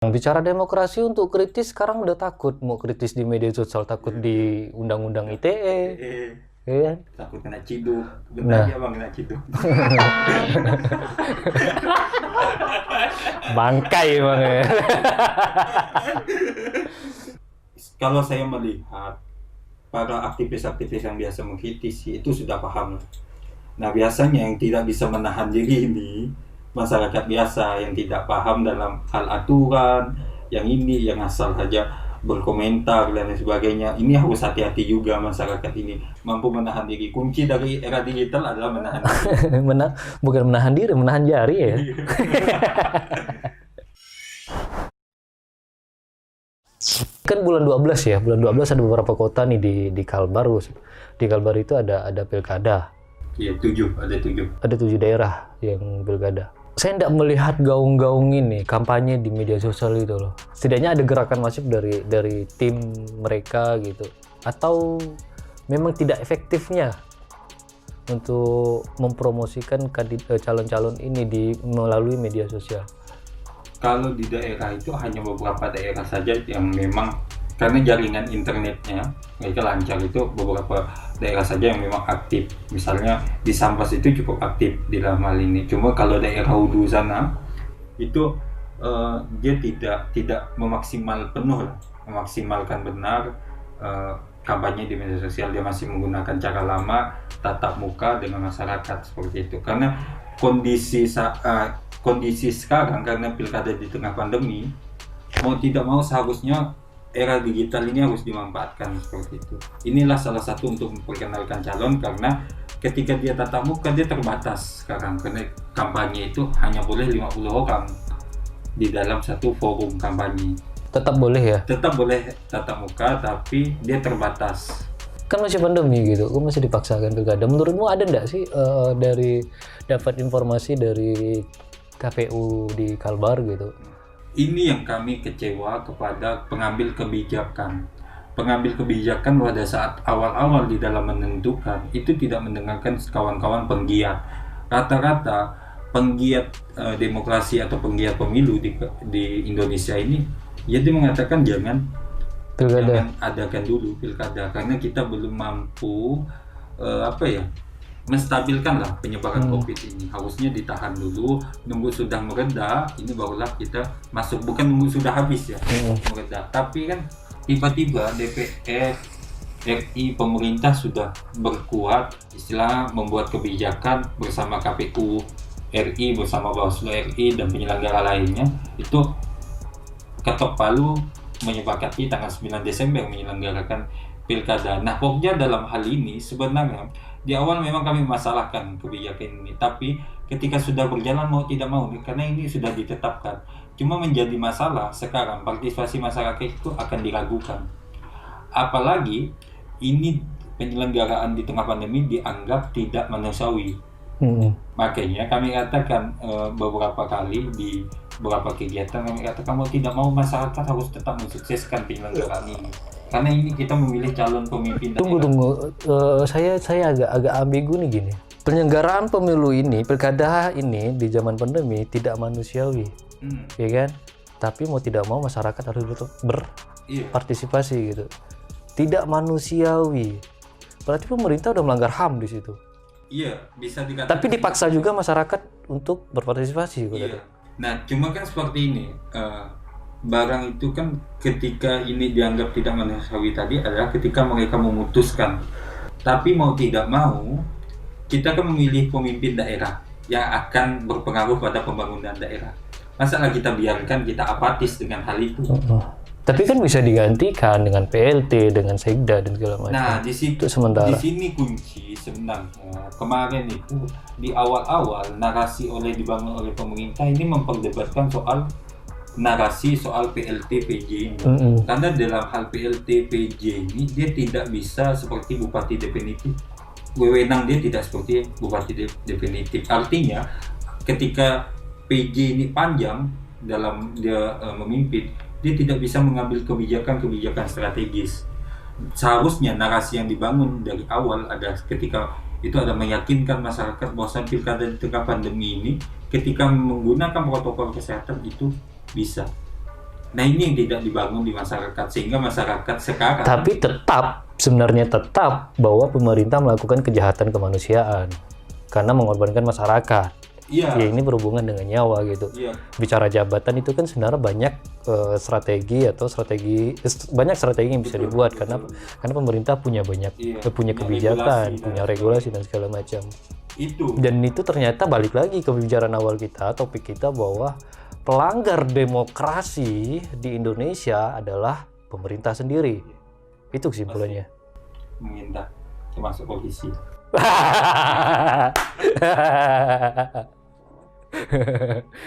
Bicara demokrasi untuk kritis sekarang udah takut mau kritis di media sosial, takut di undang-undang ITE, ya kan? Takut kena ciduk. Nah. Bentar ya bang, kena ciduk. Bangkai bang ya. Kalau saya melihat para aktivis-aktivis yang biasa mengkritisi itu sudah paham. Nah biasanya yang tidak bisa menahan diri ini masyarakat biasa yang tidak paham dalam hal aturan, yang ini yang asal saja berkomentar dan lain sebagainya. Ini harus hati-hati juga masyarakat ini mampu menahan diri. Kunci dari era digital adalah menahan diri. Bukan menahan diri, menahan jari ya. Kan bulan 12 ya, bulan 12 ada beberapa kota nih di Kalbar. Di Kalbar itu ada pilkada. Iya, ada 7 daerah yang pilkada. Saya tidak melihat gaung-gaung ini kampanye di media sosial itu loh. Setidaknya ada gerakan masif dari tim mereka gitu. Atau memang tidak efektifnya untuk mempromosikan calon-calon ini melalui media sosial. Kalau di daerah itu hanya beberapa daerah saja yang memang karena jaringan internetnya mereka lancar, itu beberapa daerah saja yang memang aktif. Misalnya di Sambas itu cukup aktif di dalam hal ini. Cuma kalau daerah Hudu sana itu dia tidak memaksimalkan benar kampanye di media sosial. Dia masih menggunakan cara lama, tatap muka dengan masyarakat seperti itu. Karena kondisi sekarang karena pilkada di tengah pandemi, mau tidak mau seharusnya era digital ini harus dimanfaatkan seperti itu. Inilah salah satu untuk memperkenalkan calon, karena ketika dia tatap muka dia terbatas sekarang, karena kampanye itu hanya boleh 50 orang di dalam satu forum kampanye. Tetap boleh ya? Tetap boleh tatap muka tapi dia terbatas. Kan masih pandemi gitu, kok masih dipaksakan pilkada. Menurutmu ada enggak sih dari dapat informasi dari KPU di Kalbar gitu? Ini yang kami kecewa kepada pengambil kebijakan. Pengambil kebijakan pada saat awal-awal di dalam menentukan itu tidak mendengarkan kawan-kawan penggiat. Rata-rata penggiat demokrasi atau penggiat pemilu di Indonesia ini, jadi mengatakan jangan adakan dulu pilkada karena kita belum mampu menstabilkan lah penyebaran COVID ini. Harusnya ditahan dulu, nunggu sudah mereda, ini barulah kita masuk. Bukan nunggu sudah habis ya, mereda. Tapi kan tiba-tiba DPR RI, pemerintah sudah berkuat, istilah membuat kebijakan bersama KPU RI, bersama Bawaslu RI dan penyelenggara lainnya, itu ketok palu menyepakati tanggal 9 Desember menyelenggarakan pilkada. Nah, pokoknya dalam hal ini sebenarnya di awal memang kami masalahkan kebijakan ini, tapi ketika sudah berjalan mau tidak mau, karena ini sudah ditetapkan, cuma menjadi masalah sekarang partisipasi masyarakat itu akan diragukan. Apalagi ini penyelenggaraan di tengah pandemi dianggap tidak manusiawi. Makanya kami katakan beberapa kali di beberapa kegiatan, kami katakan mau tidak mau masyarakat harus tetap mensukseskan penyelenggaraan ini. Karena ini kita memilih calon pemimpin. Tunggu. Saya agak ambigu nih gini. Penyelenggaraan pemilu ini, pilkada ini di zaman pandemi tidak manusiawi, ya kan? Tapi mau tidak mau masyarakat harus berpartisipasi gitu. Tidak manusiawi. Berarti pemerintah udah melanggar HAM di situ. Iya, bisa dikatakan. Tapi dipaksa juga masyarakat untuk berpartisipasi. Iya. Nah, cuma kan seperti ini. Barang itu kan ketika ini dianggap tidak manusiawi tadi adalah ketika mereka memutuskan. Tapi mau tidak mau kita kan memilih pemimpin daerah yang akan berpengaruh pada pembangunan daerah. Masalah kita biarkan, kita apatis dengan hal itu. Tapi kan bisa digantikan dengan PLT, dengan Sekda dan segala macam. Nah, di sini kunci sebenarnya. Kemarin itu di awal-awal narasi dibangun oleh pemerintah ini memperdebatkan soal narasi soal PLT PJ ini. Karena dalam hal PLT PJ ini dia tidak bisa seperti bupati definitif. Wewenang dia tidak seperti bupati definitif. Artinya ketika PJ ini panjang dalam dia memimpin, dia tidak bisa mengambil kebijakan strategis. Seharusnya narasi yang dibangun dari awal ada ketika itu ada meyakinkan masyarakat bahwa pilkada di tengah pandemi ini ketika menggunakan protokol kesehatan itu bisa. Nah ini yang tidak dibangun di masyarakat, sehingga masyarakat sekarang Tapi sebenarnya tetap bahwa pemerintah melakukan kejahatan kemanusiaan karena mengorbankan masyarakat. iya, Ya ini berhubungan dengan nyawa gitu. iya, Bicara jabatan itu kan sebenarnya banyak banyak strategi yang bisa Betul, dibuat betul. karena pemerintah punya banyak Iya, punya punya kebijakan, regulasi punya dan regulasi dan segala macam. itu. Dan itu ternyata balik lagi ke pembicaraan awal kita, topik kita, bahwa pelanggar demokrasi di Indonesia adalah pemerintah sendiri. Itu kesimpulannya. Meminta termasuk polisi.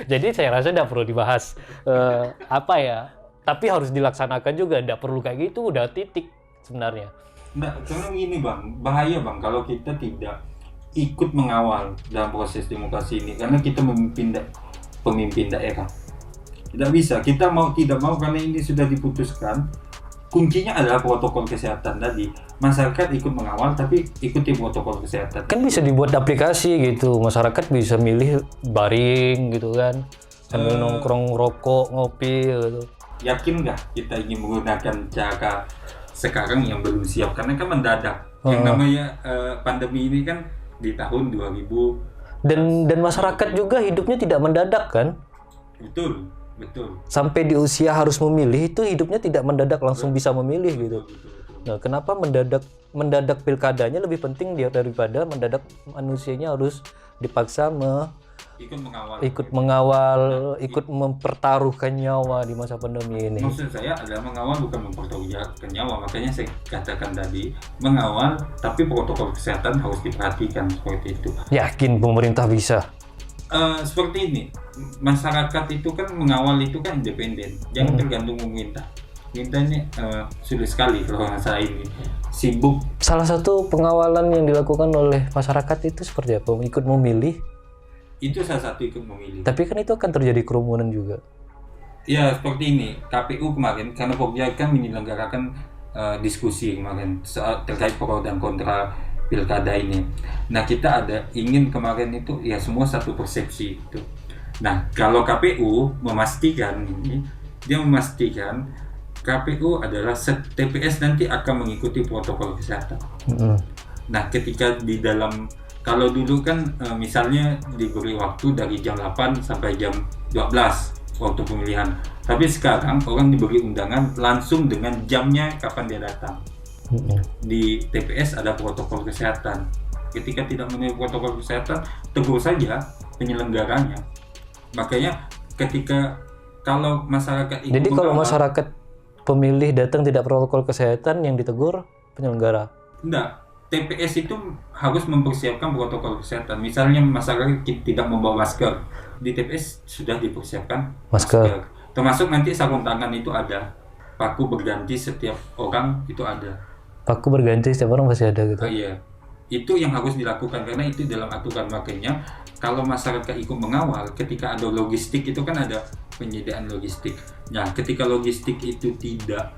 Jadi saya rasa tidak perlu dibahas apa ya, tapi harus dilaksanakan juga. Tidak perlu kayak gitu, udah titik sebenarnya. Enggak, karena gini bang, bahaya bang kalau kita tidak ikut mengawal dalam proses demokrasi ini, karena kita pemimpin daerah. Tidak bisa, kita mau tidak mau karena ini sudah diputuskan. Kuncinya adalah protokol kesehatan tadi. Masyarakat ikut mengawal tapi ikuti protokol kesehatan. Kan bisa dibuat aplikasi gitu, masyarakat bisa milih baring gitu kan, sambil nongkrong rokok ngopi gitu. Yakin nggak kita ingin menggunakan cara sekarang yang belum siap, karena kan mendadak. Yang namanya pandemi ini kan di tahun 2000. Dan masyarakat juga hidupnya tidak mendadak kan, Betul. sampai di usia harus memilih itu hidupnya tidak mendadak langsung bisa memilih gitu. Nah, kenapa mendadak pilkadanya lebih penting daripada mendadak manusianya harus dipaksa Ikut mengawal. ikut mempertaruhkan nyawa di masa pandemi ini. Maksud saya adalah mengawal bukan mempertaruhkan nyawa, makanya saya katakan tadi mengawal tapi protokol kesehatan harus diperhatikan seperti itu. Yakin pemerintah bisa? Seperti ini, masyarakat itu kan mengawal itu kan independen, jangan tergantung pemerintah. Pemerintah ini sulit sekali kalau masalah ini, sibuk. Salah satu pengawalan yang dilakukan oleh masyarakat itu seperti apa? Ikut memilih. Itu salah satu ikut memilih. Tapi kan itu akan terjadi kerumunan juga. Ya seperti ini, KPU kemarin karena Pokja kan menyelenggarakan diskusi kemarin terkait pro dan kontra pilkada ini. Nah kita ingin kemarin itu ya semua satu persepsi itu. Nah kalau KPU memastikan ini, dia memastikan KPU adalah TPS nanti akan mengikuti protokol kesehatan. Nah ketika di dalam, kalau dulu kan misalnya diberi waktu dari jam 8 sampai jam 12 waktu pemilihan, tapi sekarang orang diberi undangan langsung dengan jamnya kapan dia datang. Di TPS ada protokol kesehatan. Ketika tidak memenuhi protokol kesehatan, tegur saja penyelenggaranya. Makanya kalau masyarakat Jadi kalau masyarakat pemilih datang tidak protokol kesehatan, yang ditegur penyelenggara? Enggak, TPS itu harus mempersiapkan protokol kesehatan. Misalnya masyarakat tidak membawa masker, di TPS sudah dipersiapkan masker. Termasuk nanti sarung tangan itu ada, paku berganti setiap orang itu ada. Paku berganti setiap orang masih ada gitu? Oh, iya, itu yang harus dilakukan karena itu dalam aturan. Makanya kalau masyarakat ikut mengawal, ketika ada logistik itu kan ada penyediaan logistik. Nah, ketika logistik itu tidak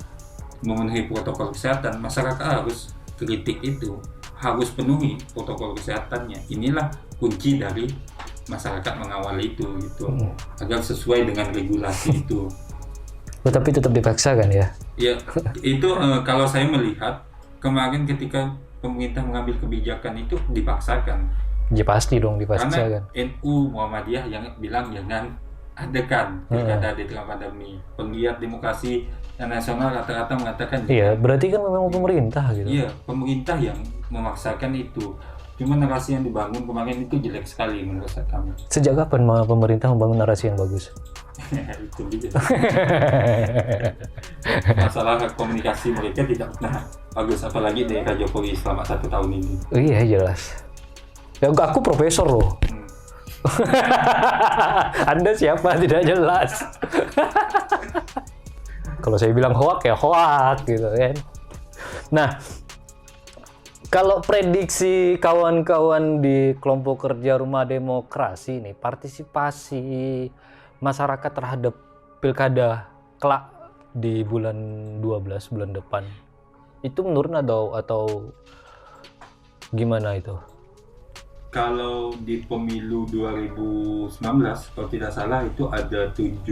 memenuhi protokol kesehatan, masyarakat harus kritik itu, harus penuhi protokol kesehatannya. Inilah kunci dari masyarakat mengawal itu gitu, agar sesuai dengan regulasi itu. Tapi tetap dipaksa kan ya? Ya, itu kalau saya melihat kemarin ketika pemerintah mengambil kebijakan itu dipaksakan. Ya pasti dong dipaksa Karena kan. NU Muhammadiyah yang bilang jangan adakan pilkada di tengah pandemi. Penggiat demokrasi nasional rata-rata mengatakan Iya, berarti kan memang pemerintah gitu. Iya, pemerintah yang memaksakan itu. Cuma narasi yang dibangun kemarin itu jelek sekali menurut kami. Sejak kapan pemerintah membangun narasi yang bagus? Itu dia. Masalah komunikasi mereka tidak pernah bagus, apalagi dari Pak Jokowi selama 1 tahun ini. Iya jelas. Ya aku profesor loh. Anda siapa tidak jelas. Kalau saya bilang hoak ya hoak gitu kan. Nah, kalau prediksi kawan-kawan di kelompok kerja Rumah Demokrasi nih, partisipasi masyarakat terhadap pilkada kelak di bulan 12 bulan depan itu menurun atau gimana itu? Kalau di pemilu 2019 kalau tidak salah itu ada 79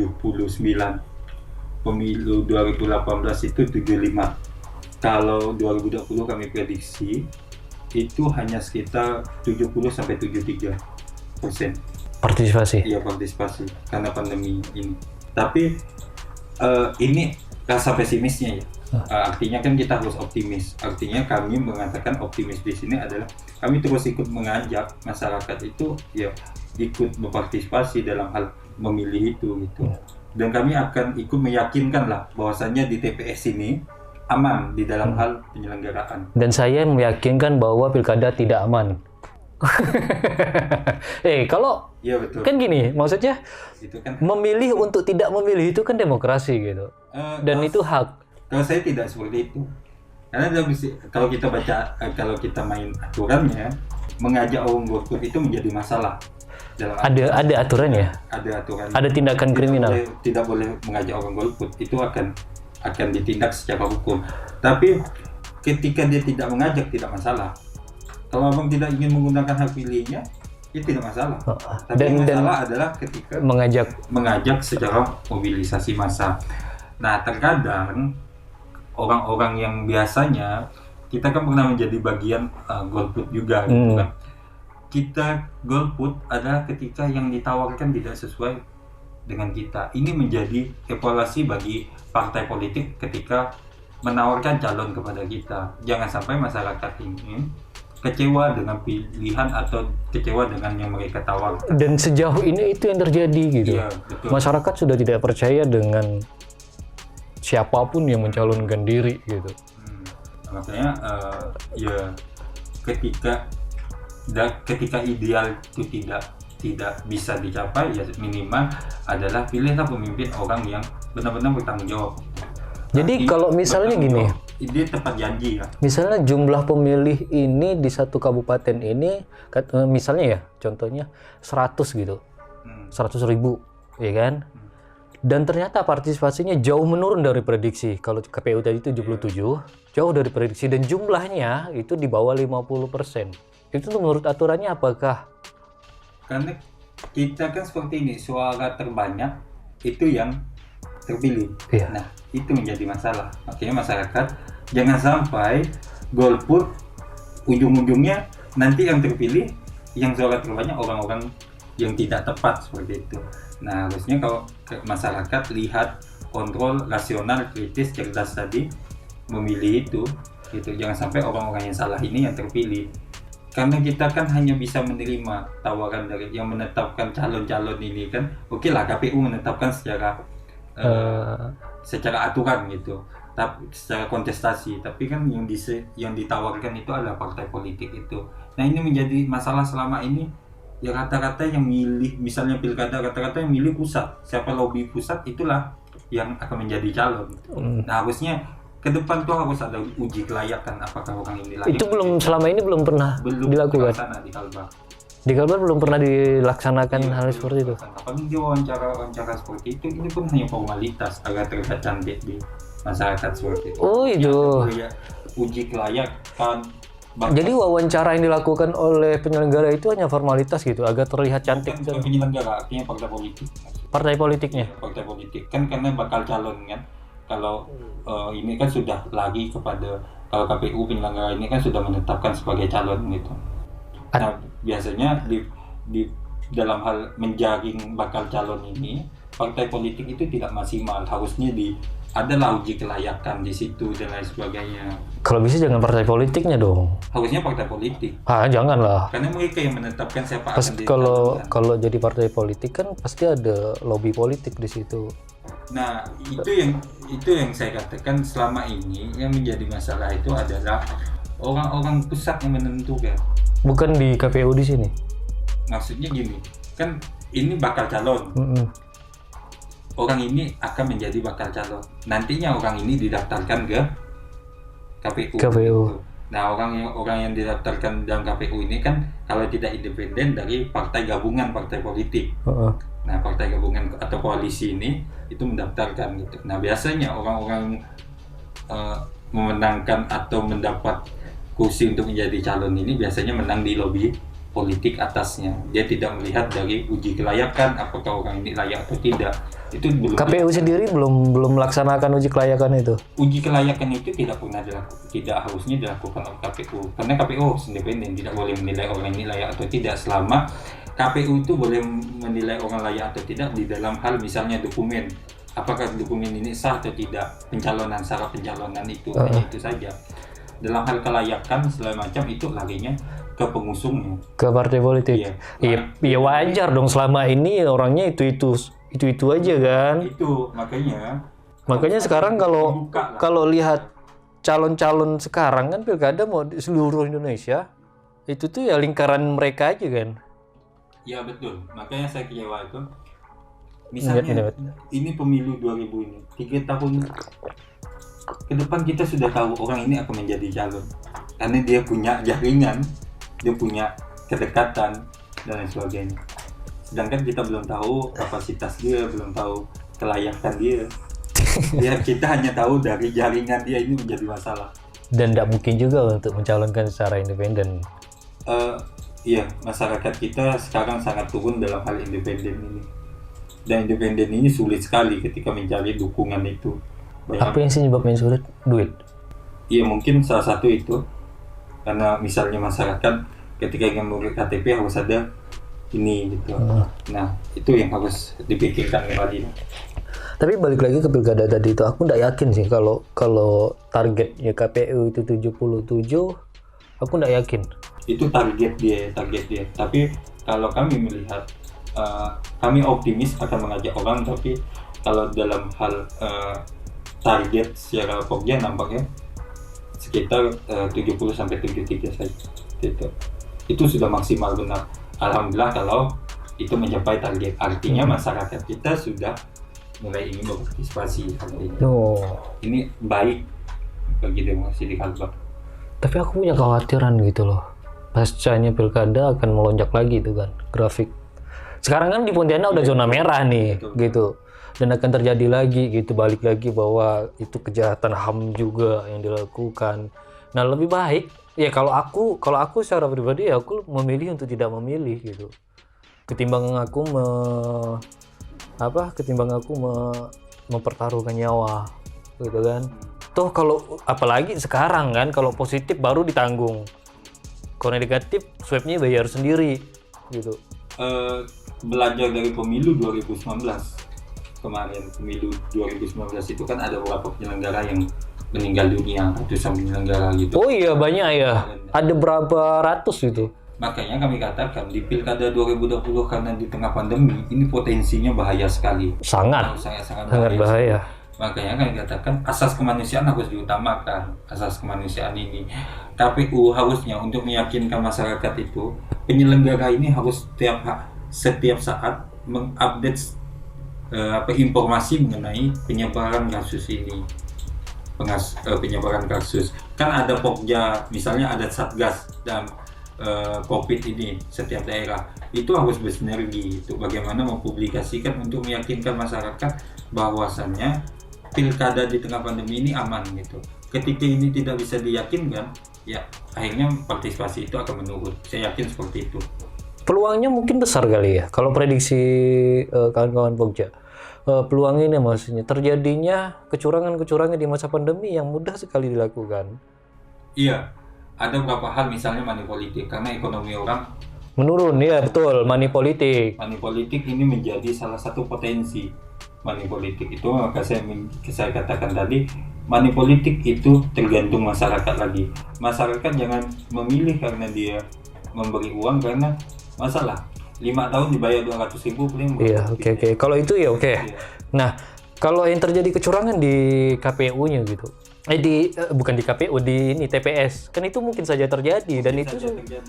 pemilu 2018 itu 75. Kalau 2020 kami prediksi itu hanya sekitar 70-73% Partisipasi. iya partisipasi karena pandemi ini. Tapi ini rasa pesimisnya ya. Artinya kan kita harus optimis. Artinya kami mengatakan optimis di sini adalah kami terus ikut mengajak masyarakat itu ya ikut berpartisipasi dalam hal memilih itu gitu. Dan kami akan ikut meyakinkan lah bahwasannya di TPS ini aman di dalam hal penyelenggaraan. Dan saya meyakinkan bahwa pilkada tidak aman. Kalau Iya betul. kan gini, maksudnya Itu kan memilih untuk tidak memilih itu kan demokrasi gitu. Dan kalau- itu hak. Kalau saya tidak seperti itu. Karena kalau kita baca, kalau kita main aturannya, mengajak orang golput itu menjadi masalah. Dalam Ada aturan ya? ada aturan. Ada tindakan kriminal. Tidak boleh mengajak orang golput. Itu akan ditindak secara hukum. Tapi ketika dia tidak mengajak tidak masalah. Kalau abang tidak ingin menggunakan hak pilihnya, itu tidak masalah. Tapi Dan- yang masalah adalah ketika Mengajak secara mobilisasi massa. Nah, terkadang orang-orang yang biasanya kita kan pernah menjadi bagian golput juga gitu kan. Kita golput adalah ketika yang ditawarkan tidak sesuai dengan kita. Ini menjadi evaluasi bagi partai politik ketika menawarkan calon kepada kita. Jangan sampai masyarakat ini kecewa dengan pilihan atau kecewa dengan yang mereka tawarkan. Dan sejauh ini itu yang terjadi gitu. Iya, betul. Masyarakat sudah tidak percaya dengan siapapun yang mencalonkan diri gitu. Makanya ya ketika ideal itu tidak bisa dicapai, ya minimal adalah pilihlah pemimpin orang yang benar-benar bertanggung jawab. Jadi kalau misalnya bertanggung gini, jawab, dia tepat janji ya. misalnya jumlah pemilih ini di satu kabupaten ini, misalnya ya, contohnya 100 gitu, 100.000, ya kan? Dan ternyata partisipasinya jauh menurun dari prediksi. Kalau KPU tadi 77, jauh dari prediksi dan jumlahnya itu di bawah 50%. Itu menurut aturannya apakah? Karena kita kan seperti ini, suara terbanyak itu yang terpilih. Iya. Nah, itu menjadi masalah. Makanya masyarakat jangan sampai golput ujung-ujungnya nanti yang terpilih yang suara terbanyak orang-orang yang tidak tepat seperti itu. Nah, harusnya kalau masyarakat lihat, kontrol, rasional, kritis, cerdas tadi memilih itu jangan sampai orang-orang yang salah ini yang terpilih. Karena kita kan hanya bisa menerima tawaran dari yang menetapkan calon-calon ini kan. Oke lah, KPU menetapkan secara aturan gitu, tapi secara kontestasi. Tapi kan yang ditawarkan itu adalah partai politik itu. Nah, ini menjadi masalah selama ini. Ya rata-rata yang milih, misalnya pilkada, rata-rata yang milih pusat. Siapa lobby pusat itulah yang akan menjadi calon. Nah, harusnya ke depan tuh harus ada uji kelayakan apakah orang ini layak. Itu selama ini belum pernah dilakukan. Di Kalbar. Di Kalbar belum pernah dilaksanakan hal seperti itu. Apalagi di wawancara seperti itu, ini pun hanya formalitas agar terlihat cantik di masyarakat seperti itu. Oh itu. Ya, uji kelayakan. Jadi wawancara yang dilakukan oleh penyelenggara itu hanya formalitas gitu, agar terlihat cantik. Bukan penyelenggara, artinya partai politik. Partai politiknya. Partai politik kan karena bakal calon kan. Kalau ini kan sudah lagi kepada, kalau KPU penyelenggara ini kan sudah menetapkan sebagai calon gitu. Nah, biasanya di dalam hal menjaring bakal calon ini, partai politik itu tidak maksimal. Harusnya adalah uji kelayakan di situ dan lain sebagainya. Kalau bisa jangan partai politiknya dong. Harusnya partai politik. Janganlah. Karena mereka yang menetapkan siapa Pas akan kalau jadi partai politik kan pasti ada lobby politik di situ. Nah, itu yang saya katakan selama ini yang menjadi masalah itu adalah orang-orang pusat yang menentukan. Bukan di KPU di sini. Maksudnya gini, kan ini bakal calon. Orang ini akan menjadi bakal calon. Nantinya orang ini didaftarkan ke KPU. Nah, orang yang didaftarkan dalam KPU ini kan kalau tidak independen dari partai gabungan partai politik. Nah, partai gabungan atau koalisi ini itu mendaftarkan gitu. Nah, biasanya orang-orang memenangkan atau mendapat kursi untuk menjadi calon ini biasanya menang di lobby politik atasnya. Dia tidak melihat dari uji kelayakan apakah orang ini layak atau tidak. Itu belum. KPU sendiri belum melaksanakan uji kelayakan itu. Uji kelayakan itu tidak pernah dilakukan, tidak harusnya dilakukan oleh KPU, karena KPU independen, tidak boleh menilai orang ini layak atau tidak. Selama KPU itu boleh menilai orang layak atau tidak di dalam hal misalnya dokumen, apakah dokumen ini sah atau tidak, pencalonan, syarat pencalonan itu, hanya itu saja. Dalam hal kelayakan segala macam itu larinya ke pengusungnya, ke partai politik. Iya wajar dong, selama ini orangnya itu aja kan. Itu makanya sekarang kalau lihat calon-calon sekarang kan pilkada mau di seluruh Indonesia, itu tuh ya lingkaran mereka aja kan. Ya betul, makanya saya kecewa itu. Misalnya ini pemilu 2000 ini 3 tahun ke depan kita sudah tahu orang ini akan menjadi calon karena dia punya jaringan, dia punya kedekatan dan lain sebagainya. Sedangkan kita belum tahu kapasitas dia, belum tahu kelayakan dia. Ya kita hanya tahu dari jaringan dia, ini menjadi masalah. Dan tidak mungkin juga untuk mencalonkan secara independen. Iya, masyarakat kita sekarang sangat turun dalam hal independen ini. Dan independen ini sulit sekali ketika mencari dukungan itu. Apa yang sih nyebabnya sulit? Duit? Iya, mungkin salah satu itu. Karena misalnya masyarakat ketika ingin membuat KTP harus ada ini gitu. Nah, itu yang harus dipikirkan kembali. Tapi balik lagi ke pilkada tadi itu, aku nggak yakin sih kalau targetnya KPU itu 77, aku nggak yakin. Itu target dia. Tapi kalau kami melihat, kami optimis akan mengajak orang, tapi kalau dalam hal target secara Pokja nampaknya sekitar 70-73 saja. Itu sudah maksimal benar. Alhamdulillah kalau itu mencapai target, artinya masyarakat kita sudah mulai ingin berpartisipasi hari ini. Ini baik bagi demokrasi di Kalbar. Tapi aku punya kekhawatiran gitu loh. Pascanya pilkada akan melonjak lagi itu kan grafik. Sekarang kan di Pontianak udah zona merah nih, gitu. Dan akan terjadi lagi gitu, balik lagi bahwa itu kejahatan HAM juga yang dilakukan. Nah, lebih baik ya kalau aku secara pribadi ya aku memilih untuk tidak memilih gitu. Ketimbang aku mempertaruhkan nyawa gitu kan. Toh kalau apalagi sekarang kan kalau positif baru ditanggung. Kalau negatif swabnya bayar sendiri gitu. Belajar dari pemilu 2019 kemarin, pemilu 2019 itu kan ada beberapa penyelenggara yang meninggal dunia, ratusan penyelenggara gitu. Oh iya banyak ya, ada berapa ratus itu. Makanya kami katakan di pilkada 2020 karena di tengah pandemi ini potensinya bahaya sekali. Sangat bahaya. Makanya kami katakan asas kemanusiaan harus diutamakan. Asas kemanusiaan ini KPU harusnya untuk meyakinkan masyarakat itu, penyelenggara ini harus setiap saat mengupdate informasi mengenai penyebaran kasus ini. Penyebaran kasus kan ada Pokja, misalnya ada Satgas dan COVID ini setiap daerah itu harus bersinergi itu bagaimana mempublikasikan untuk meyakinkan masyarakat bahwasannya pilkada di tengah pandemi ini aman gitu. Ketika ini tidak bisa diyakinkan, ya akhirnya partisipasi itu akan menurun. Saya yakin seperti itu. Peluangnya mungkin besar kali ya kalau prediksi kawan-kawan Pokja. Peluang ini maksudnya terjadinya kecurangan-kecurangan di masa pandemi yang mudah sekali dilakukan. Iya, ada beberapa hal misalnya money politik karena ekonomi orang menurun ya betul, money politik. Money politik ini menjadi salah satu potensi money politik itu, maka saya katakan tadi money politik itu tergantung masyarakat lagi. Masyarakat jangan memilih karena dia memberi uang karena masalah 5 tahun dibayar 200.000 paling. Iya, oke. Kalau itu ya oke. Iya. Nah, kalau yang terjadi kecurangan di KPU-nya gitu. Bukan di KPU, di ini TPS. Kan itu mungkin saja terjadi dan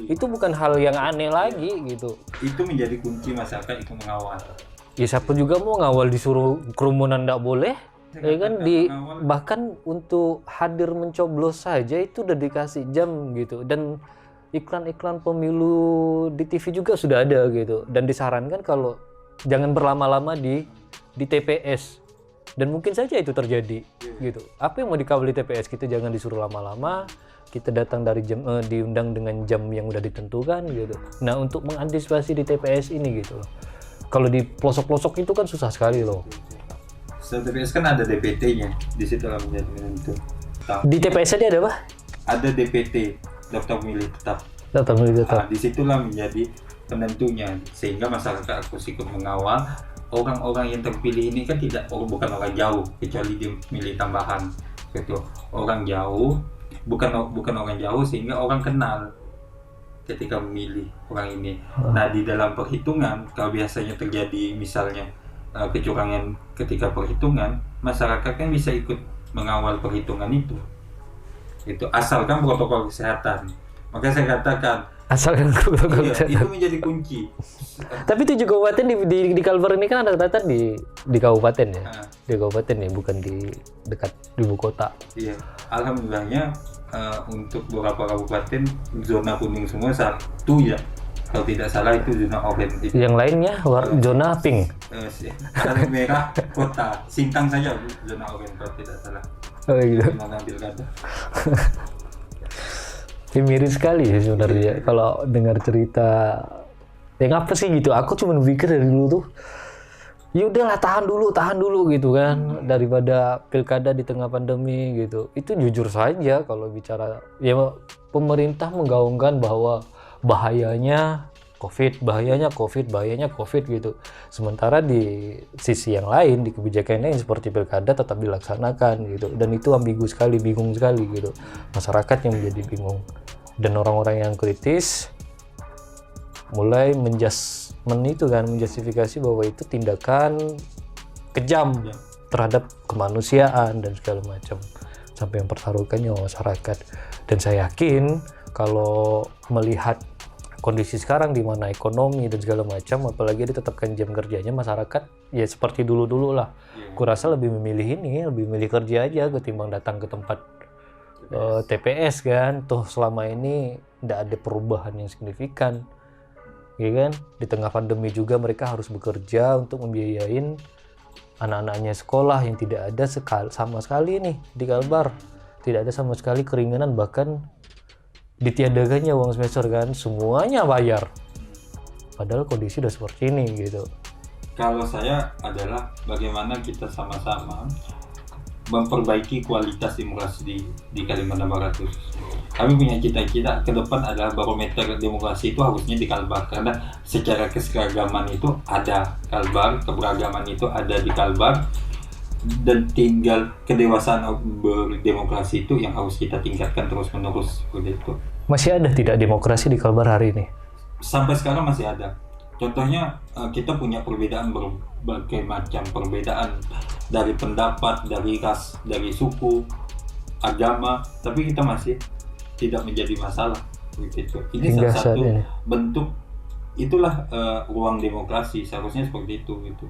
itu bukan hal yang aneh lagi gitu. Itu menjadi kunci masyarakat itu mengawal. Ya siapa juga mau ngawal disuruh kerumunan enggak boleh. Ya kan bahkan untuk hadir mencoblos saja itu udah dikasih jam gitu dan iklan-iklan pemilu di TV juga sudah ada gitu dan disarankan kalau jangan berlama-lama di TPS Dan mungkin saja itu terjadi gitu. Apa yang mau dikawal di TPS, kita jangan disuruh lama-lama, kita datang dari jam diundang dengan jam yang udah ditentukan gitu. Nah, untuk mengantisipasi di TPS ini gitu loh. Kalau di pelosok-pelosok itu kan susah sekali loh. Setelah TPS kan ada DPT-nya, di situ lah menjadi penentu. Di TPS tadi ada apa? Ada DPT, daftar pemilih tetap. Daftar pemilih tetap. Nah, disitulah menjadi penentunya, sehingga masyarakat harus ikut mengawal. Orang-orang yang terpilih ini kan bukan orang jauh, kecuali dia milih tambahan gitu. Orang jauh, bukan orang jauh, sehingga orang kenal ketika memilih orang ini. Nah, di dalam perhitungan, kalau biasanya terjadi misalnya kecurangan ketika perhitungan, masyarakat kan bisa ikut mengawal perhitungan itu asalkan protokol kesehatan. Maka saya katakan Asalkan protokol kesehatan. itu menjadi kunci. Tapi 7 kabupaten di Kalbar ini kan ada rata di kabupaten ya. Di kabupaten ya, bukan di dekat ibu kota. Iya, alhamdulillahnya untuk beberapa kabupaten zona kuning semua, satu ya kalau tidak salah itu zona orange. Yang lainnya zona pink. Kalau merah kota, Sintang saja zona orange kalau tidak salah. Oh gitu. Mengambil kata. Ya, miris sekali ya sebenarnya kalau dengar cerita. Ya ngapa sih gitu? Aku cuma pikir dari dulu tuh, ya udahlah tahan dulu gitu kan, daripada pilkada di tengah pandemi gitu. Itu jujur saja kalau bicara, ya pemerintah menggaungkan bahwa bahayanya COVID gitu. Sementara di sisi yang lain, di kebijakan lain seperti pilkada tetap dilaksanakan gitu. Dan itu ambigu sekali, bingung sekali gitu. Masyarakat yang menjadi bingung. Dan orang-orang yang kritis mulai menjustifikasi bahwa itu tindakan kejam terhadap kemanusiaan dan segala macam, sampai mempertaruhkan nyawa masyarakat. Dan saya yakin kalau melihat kondisi sekarang di mana ekonomi dan segala macam, apalagi ditetapkan jam kerjanya, masyarakat ya seperti dulu lah. Kurasa lebih memilih kerja aja ketimbang datang ke tempat TPS kan. Tuh selama ini tidak ada perubahan yang signifikan, ya kan? Di tengah pandemi juga mereka harus bekerja untuk membiayain anak-anaknya sekolah yang tidak ada sama sekali nih di Kalbar. Tidak ada sama sekali keringanan, bahkan ditiadakannya uang semester kan, semuanya bayar. Padahal kondisi udah seperti ini gitu. Kalau saya adalah bagaimana kita sama-sama memperbaiki kualitas demokrasi di Kalimantan Barat. Kami punya cita-cita ke depan adalah barometer demokrasi itu harusnya di Kalbar, karena secara keseragaman itu ada Kalbar, keberagaman itu ada di Kalbar, dan tinggal kedewasaan berdemokrasi itu yang harus kita tingkatkan terus-menerus seperti itu. Masih ada tidak demokrasi di Kalbar hari ini? Sampai sekarang masih ada. Contohnya kita punya perbedaan berbagai macam, perbedaan dari pendapat, dari ras, dari suku, agama, tapi kita masih tidak menjadi masalah begitu. Ini salah satu bentuk, itulah ruang demokrasi, seharusnya seperti itu gitu.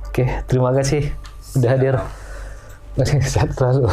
Oke, terima kasih sudah hadir. Sehat selalu.